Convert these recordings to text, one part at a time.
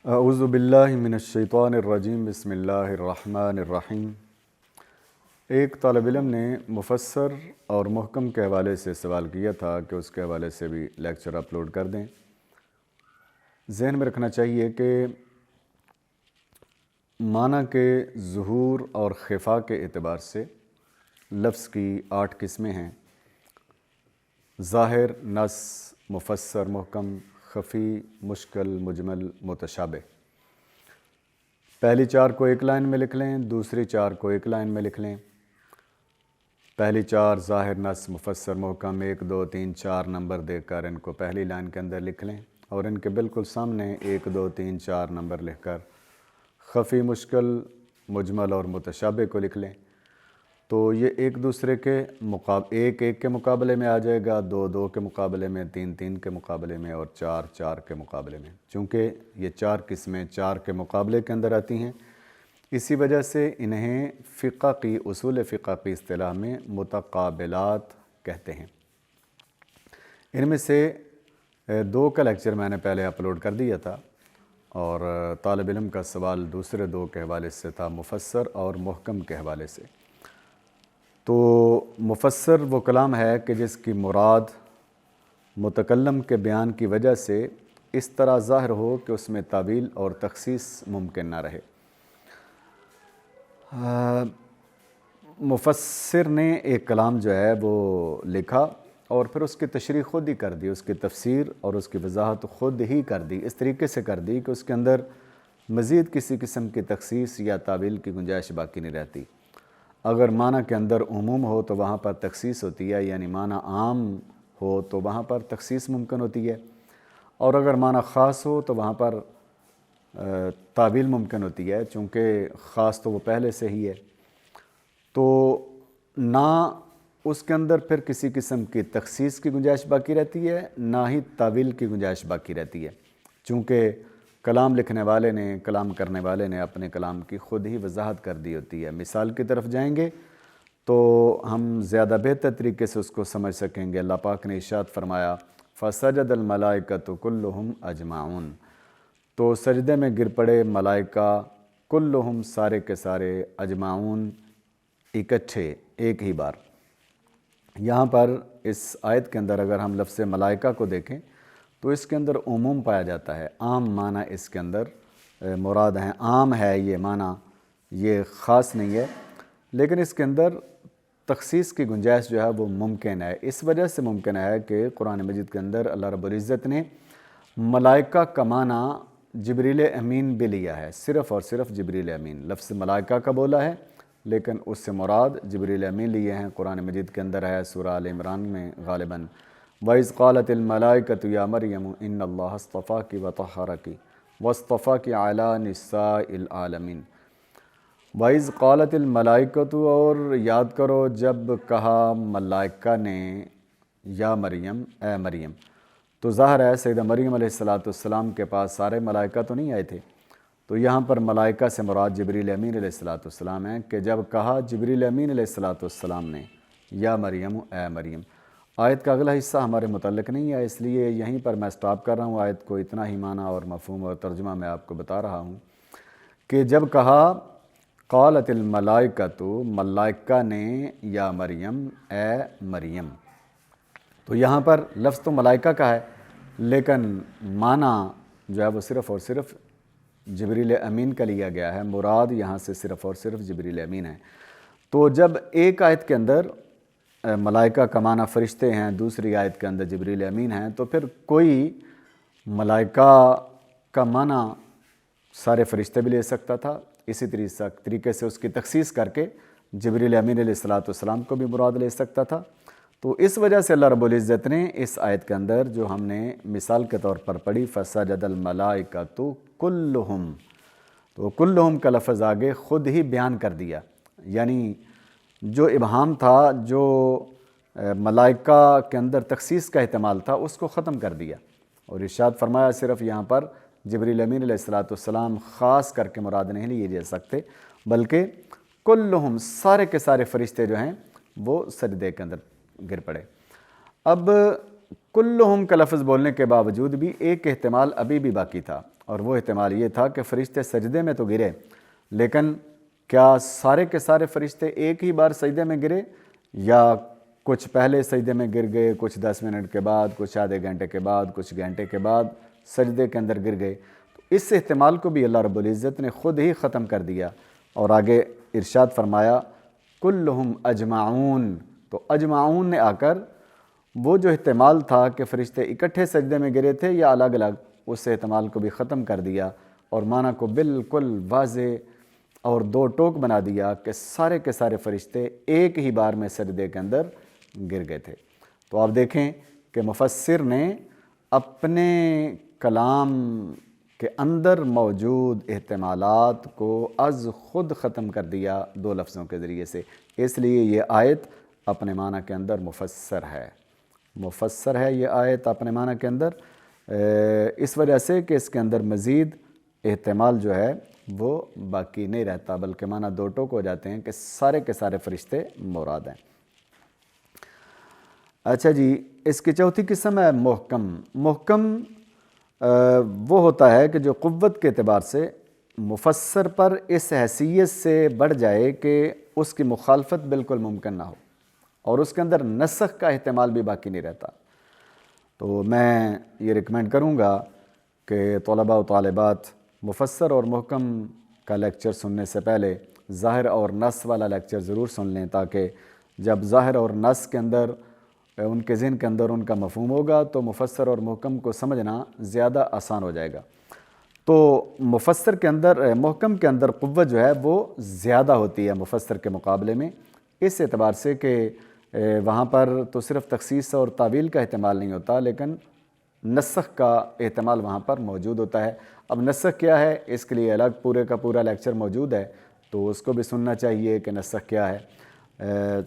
اعوذ باللہ من الشیطان الرجیم بسم اللہ الرحمن الرحیم۔ ایک طالب علم نے مفسر اور محکم کے حوالے سے سوال کیا تھا کہ اس کے حوالے سے بھی لیکچر اپلوڈ کر دیں۔ ذہن میں رکھنا چاہیے کہ معنی کے ظہور اور خفا کے اعتبار سے لفظ کی 8 قسمیں ہیں: ظاہر، نص، مفسر، محکم، خفی، مشکل، مجمل، متشابہ۔ پہلی 4 کو ایک لائن میں لکھ لیں، دوسری 4 کو ایک لائن میں لکھ لیں۔ پہلی 4 ظاہر، نص، مفسر، محکم 1 2 3 4 نمبر دے کر ان کو پہلی لائن کے اندر لکھ لیں، اور ان کے بالکل سامنے 1 2 3 4 نمبر لکھ کر خفی، مشکل، مجمل اور متشابہ کو لکھ لیں۔ تو یہ ایک دوسرے کے ایک کے مقابلے میں آ جائے گا، 2 2 کے مقابلے میں، 3 3 کے مقابلے میں، اور 4 4 کے مقابلے میں۔ چونکہ یہ 4 قسمیں 4 کے مقابلے کے اندر آتی ہیں، اسی وجہ سے انہیں اصول فقہ کی اصطلاح میں متقابلات کہتے ہیں۔ ان میں سے 2 کا لیکچر میں نے پہلے اپلوڈ کر دیا تھا، اور طالب علم کا سوال دوسرے 2 کے حوالے سے تھا، مفسر اور محکم کے حوالے سے۔ تو مفسر وہ کلام ہے کہ جس کی مراد متکلم کے بیان کی وجہ سے اس طرح ظاہر ہو کہ اس میں تعویل اور تخصیص ممکن نہ رہے۔ مفسر نے ایک کلام جو ہے وہ لکھا اور پھر اس کی تشریح خود ہی کر دی، اس کی تفسیر اور اس کی وضاحت خود ہی کر دی، اس طریقے سے کر دی کہ اس کے اندر مزید کسی قسم کی تخصیص یا تعویل کی گنجائش باقی نہیں رہتی۔ اگر معنی کے اندر عموم ہو تو وہاں پر تخصیص ہوتی ہے، یعنی معنی عام ہو تو وہاں پر تخصیص ممکن ہوتی ہے، اور اگر معنی خاص ہو تو وہاں پر تعویل ممکن ہوتی ہے، چونکہ خاص تو وہ پہلے سے ہی ہے۔ تو نہ اس کے اندر پھر کسی قسم کی تخصیص کی گنجائش باقی رہتی ہے، نہ ہی تعویل کی گنجائش باقی رہتی ہے، چونکہ کلام لکھنے والے نے، کلام کرنے والے نے اپنے کلام کی خود ہی وضاحت کر دی ہوتی ہے۔ مثال کی طرف جائیں گے تو ہم زیادہ بہتر طریقے سے اس کو سمجھ سکیں گے۔ اللہ پاک نے ارشاد فرمایا فَسَجَدَ الْمَلَائِكَةُ كُلُّهُمْ أَجْمَعُونَ، تو سجدے میں گر پڑے ملائکہ، کلہم سارے کے سارے، اجمعون اکٹھے، ایک ہی بار۔ یہاں پر اس آیت کے اندر اگر ہم لفظ ملائکہ کو دیکھیں تو اس کے اندر عموم پایا جاتا ہے، عام معنی اس کے اندر مراد ہیں، عام ہے یہ معنی، یہ خاص نہیں ہے، لیکن اس کے اندر تخصیص کی گنجائش جو ہے وہ ممکن ہے۔ اس وجہ سے ممکن ہے کہ قرآن مجید کے اندر اللہ رب العزت نے ملائکہ کا معنی جبریل امین بھی لیا ہے، صرف اور صرف جبریل امین، لفظ ملائکہ کا بولا ہے لیکن اس سے مراد جبریل امین لیے ہیں۔ قرآن مجید کے اندر ہے سورہ آل عمران میں غالباً وَإِذْ قَالَتِ الْمَلَائِكَةُ يَا مَرْيَمُ إِنَّ اللَّهَ اصْطَفَاكِ وَطَهَّرَكِ وَاصْطَفَاكِ عَلَىٰ نِسَاءِ الْعَالَمِينَ۔ وَإِذْ قَالَتِ الْمَلَائِكَةُ، اور یاد کرو جب کہا ملائکہ نے، یا مریم، اے مریم۔ تو ظاہر ہے سیدہ مریم علیہ السلام کے پاس سارے ملائکہ تو نہیں آئے تھے، تو یہاں پر ملائکہ سے مراد جبریل امین علیہ السلام ہیں کہ جب کہا جبریل امین علیہ السلام نے یا مریم، اے مریم۔ آیت کا اگلا حصہ ہمارے متعلق نہیں ہے، اس لیے یہیں پر میں سٹاپ کر رہا ہوں آیت کو، اتنا ہی معنی اور مفہوم اور ترجمہ میں آپ کو بتا رہا ہوں کہ جب کہا قالت الملائکۃ، ملائکہ نے، یا مریم، اے مریم، تو یہاں پر لفظ تو ملائکہ کا ہے لیکن معنی جو ہے وہ صرف اور صرف جبریل امین کا لیا گیا ہے، مراد یہاں سے صرف اور صرف جبریل امین ہے۔ تو جب ایک آیت کے اندر ملائکہ کا معنی فرشتے ہیں، دوسری آیت کے اندر جبریل امین ہیں، تو پھر کوئی ملائکہ کا معنی سارے فرشتے بھی لے سکتا تھا، اسی طریقے سے اس کی تخصیص کر کے جبریل امین علیہ السلام کو بھی مراد لے سکتا تھا۔ تو اس وجہ سے اللہ رب العزت نے اس آیت کے اندر جو ہم نے مثال کے طور پر پڑھی فَسَجَدَ الْمَلَائِكَةُ كُلُّهُمْ، تو کلہم کا لفظ آگے خود ہی بیان کر دیا، یعنی جو ابہام تھا، جو ملائکہ کے اندر تخصیص کا احتمال تھا، اس کو ختم کر دیا، اور ارشاد فرمایا صرف یہاں پر جبریل امین علیہ السلام خاص کر کے مراد نہیں لیے جا سکتے، بلکہ کلہم سارے کے سارے فرشتے جو ہیں وہ سجدے کے اندر گر پڑے۔ اب کلہم کا لفظ بولنے کے باوجود بھی ایک احتمال ابھی بھی باقی تھا، اور وہ احتمال یہ تھا کہ فرشتے سجدے میں تو گرے، لیکن کیا سارے کے سارے فرشتے ایک ہی بار سجدے میں گرے، یا کچھ پہلے سجدے میں گر گئے، کچھ 10 منٹ کے بعد، کچھ آدھے گھنٹے کے بعد، کچھ گھنٹے کے بعد سجدے کے اندر گر گئے؟ تو اس احتمال کو بھی اللہ رب العزت نے خود ہی ختم کر دیا، اور آگے ارشاد فرمایا کلہم اجمعون۔ تو اجمعون نے آ کر وہ جو احتمال تھا کہ فرشتے اکٹھے سجدے میں گرے تھے یا الگ الگ، اس احتمال کو بھی ختم کر دیا، اور معنی کو بالکل واضح اور دو ٹوک بنا دیا کہ سارے کے سارے فرشتے ایک ہی بار میں سجدے کے اندر گر گئے تھے۔ تو آپ دیکھیں کہ مفسر نے اپنے کلام کے اندر موجود احتمالات کو از خود ختم کر دیا دو لفظوں کے ذریعے سے، اس لیے یہ آیت اپنے معنی کے اندر مفسر ہے، مفسر ہے یہ آیت اپنے معنی کے اندر، اس وجہ سے کہ اس کے اندر مزید احتمال جو ہے وہ باقی نہیں رہتا، بلکہ معنی دو ٹوک ہو جاتے ہیں کہ سارے کے سارے فرشتے مراد ہیں۔ اچھا جی، اس کی چوتھی قسم ہے محکم۔ محکم وہ ہوتا ہے کہ جو قوت کے اعتبار سے مفسر پر اس حیثیت سے بڑھ جائے کہ اس کی مخالفت بالکل ممکن نہ ہو، اور اس کے اندر نسخ کا احتمال بھی باقی نہیں رہتا۔ تو میں یہ ریکمینڈ کروں گا کہ طلباء و طالبات مفسر اور محکم کا لیکچر سننے سے پہلے ظاہر اور نص والا لیکچر ضرور سن لیں، تاکہ جب ظاہر اور نص کے اندر ان کے ذہن کے اندر ان کا مفہوم ہوگا تو مفسر اور محکم کو سمجھنا زیادہ آسان ہو جائے گا۔ تو مفسر کے اندر محکم کے اندر قوت جو ہے وہ زیادہ ہوتی ہے مفسر کے مقابلے میں، اس اعتبار سے کہ وہاں پر تو صرف تخصیص اور تعویل کا احتمال نہیں ہوتا، لیکن نسخ کا احتمال وہاں پر موجود ہوتا ہے۔ اب نسخ کیا ہے، اس کے لیے الگ پورے کا پورا لیکچر موجود ہے، تو اس کو بھی سننا چاہیے کہ نسخ کیا ہے۔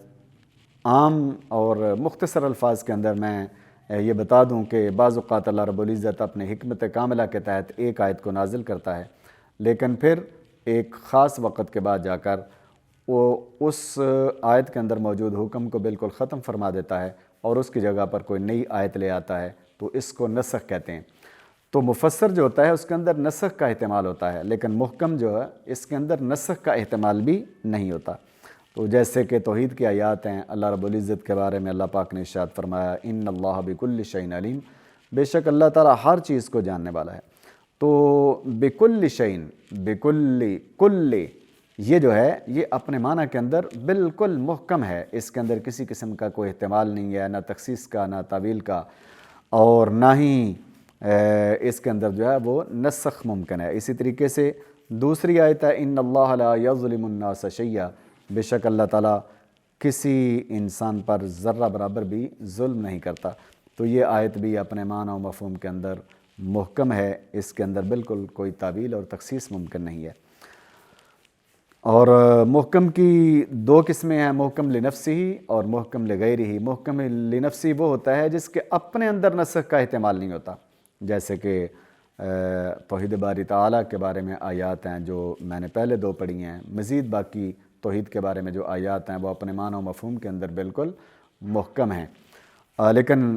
عام اور مختصر الفاظ کے اندر میں یہ بتا دوں کہ بعض اوقات اللہ رب العزت اپنے حکمت کاملہ کے تحت ایک آیت کو نازل کرتا ہے، لیکن پھر ایک خاص وقت کے بعد جا کر وہ اس آیت کے اندر موجود حکم کو بالکل ختم فرما دیتا ہے اور اس کی جگہ پر کوئی نئی آیت لے آتا ہے، تو اس کو نسخ کہتے ہیں۔ تو مفسر جو ہوتا ہے اس کے اندر نسخ کا احتمال ہوتا ہے، لیکن محکم جو ہے اس کے اندر نسخ کا احتمال بھی نہیں ہوتا۔ تو جیسے کہ توحید کی آیات ہیں، اللہ رب العزت کے بارے میں اللہ پاک نے ارشاد فرمایا ان اللہ بکل شیء علیم، بے شک اللہ تعالیٰ ہر چیز کو جاننے والا ہے۔ تو بکل شیء، کل یہ جو ہے یہ اپنے معنی کے اندر بالکل محکم ہے، اس کے اندر کسی قسم کا کوئی احتمال نہیں ہے، نہ تخصیص کا، نہ تعویل کا، اور نہ ہی اس کے اندر جو ہے وہ نسخ ممکن ہے۔ اسی طریقے سے دوسری آیت ہے ان اللہ لا یظلم الناس شیئا، بے شک اللہ تعالیٰ کسی انسان پر ذرہ برابر بھی ظلم نہیں کرتا۔ تو یہ آیت بھی اپنے معنی و مفہوم کے اندر محکم ہے، اس کے اندر بالکل کوئی تعویل اور تخصیص ممکن نہیں ہے۔ اور محکم کی دو قسمیں ہیں، محکم لنفسی اور محکم لغیرہ۔ محکم لنفسی وہ ہوتا ہے جس کے اپنے اندر نسخ کا احتمال نہیں ہوتا، جیسے کہ توحید باری تعالیٰ کے بارے میں آیات ہیں جو میں نے پہلے دو پڑھی ہیں، مزید باقی توحید کے بارے میں جو آیات ہیں وہ اپنے معنی و مفہوم کے اندر بالکل محکم ہیں۔ لیکن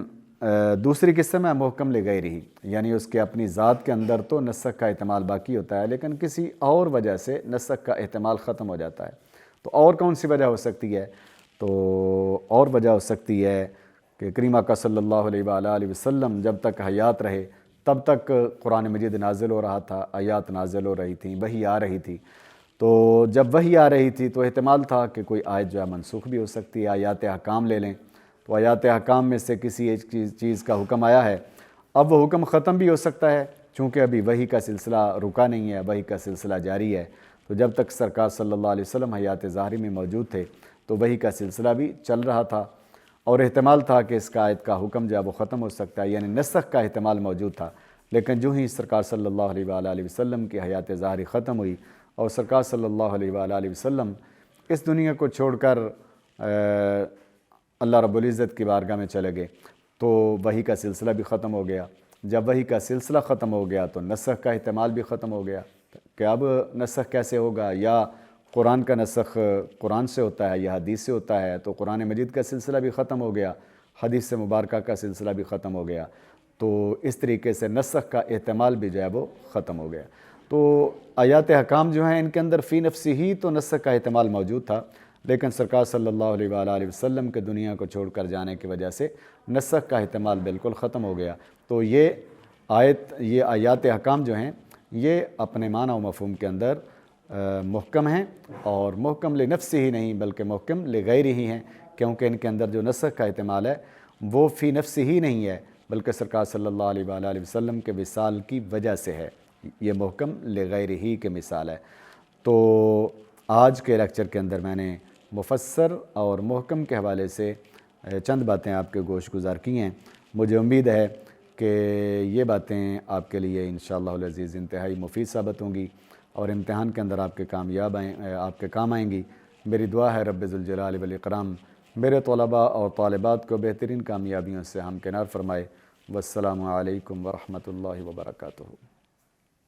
دوسری قسم ہے محکم لغیرہ، یعنی اس کے اپنی ذات کے اندر تو نسخ کا احتمال باقی ہوتا ہے، لیکن کسی اور وجہ سے نسخ کا احتمال ختم ہو جاتا ہے۔ تو اور کون سی وجہ ہو سکتی ہے؟ تو اور وجہ ہو سکتی ہے کہ کریمہ کا صلی اللہ علیہ وآلہ وسلم جب تک حیات رہے تب تک قرآن مجید نازل ہو رہا تھا، آیات نازل ہو رہی تھیں، وحی آ رہی تھی۔ تو جب وحی آ رہی تھی تو احتمال تھا کہ کوئی آیت جو ہے منسوخ بھی ہو سکتی ہے۔ آیات احکام لے لیں تو آیات احکام میں سے کسی ایک چیز کا حکم آیا ہے، اب وہ حکم ختم بھی ہو سکتا ہے، چونکہ ابھی وحی کا سلسلہ رکا نہیں ہے، وحی کا سلسلہ جاری ہے۔ تو جب تک سرکار صلی اللہ علیہ وسلم حیات ظاہری میں موجود تھے تو وحی کا سلسلہ بھی چل رہا تھا، اور احتمال تھا کہ اس کا آیت کا حکم جو ہے وہ ختم ہو سکتا ہے، یعنی نسخ کا احتمال موجود تھا۔ لیکن جو ہی سرکار صلی اللہ علیہ وآلہ وسلم کی حیات ظاہری ختم ہوئی اور سرکار صلی اللہ علیہ وآلہ وسلم اس دنیا کو چھوڑ کر اللہ رب العزت کی بارگاہ میں چلے گئے تو وحی کا سلسلہ بھی ختم ہو گیا۔ جب وحی کا سلسلہ ختم ہو گیا تو نسخ کا احتمال بھی ختم ہو گیا کہ اب نسخ کیسے ہوگا، یا قرآن کا نسخ قرآن سے ہوتا ہے یا حدیث سے ہوتا ہے، تو قرآن مجید کا سلسلہ بھی ختم ہو گیا، حدیث مبارکہ کا سلسلہ بھی ختم ہو گیا، تو اس طریقے سے نسخ کا احتمال بھی جو ہے وہ ختم ہو گیا۔ تو آیات احکام جو ہیں ان کے اندر فی نفسی ہی تو نسخ کا احتمال موجود تھا، لیکن سرکار صلی اللہ علیہ وآلہ وسلم کے دنیا کو چھوڑ کر جانے کی وجہ سے نسخ کا احتمال بالکل ختم ہو گیا۔ تو یہ آیات احکام جو ہیں یہ اپنے معنی و مفہوم کے اندر محکم ہیں، اور محکم لنفسی ہی نہیں بلکہ محکم لغیر ہی ہیں، کیونکہ ان کے اندر جو نسخ کا احتمال ہے وہ فی نفسی ہی نہیں ہے بلکہ سرکار صلی اللہ علیہ وآلہ وسلم کے وصال کی وجہ سے ہے، یہ محکم لغیر ہی کے مثال ہے۔ تو آج کے لیکچر کے اندر میں نے مفسر اور محکم کے حوالے سے چند باتیں آپ کے گوش گزار کی ہیں۔ مجھے امید ہے کہ یہ باتیں آپ کے لیے انشاءاللہ العزیز انتہائی مفید ثابت ہوں گی اور امتحان کے اندر آپ کے کام آئیں گی۔ میری دعا ہے رب ذوالجلال والاکرام میرے طلباء اور طالبات کو بہترین کامیابیوں سے ہمکنار فرمائے۔ والسلام علیکم ورحمۃ اللہ وبرکاتہ۔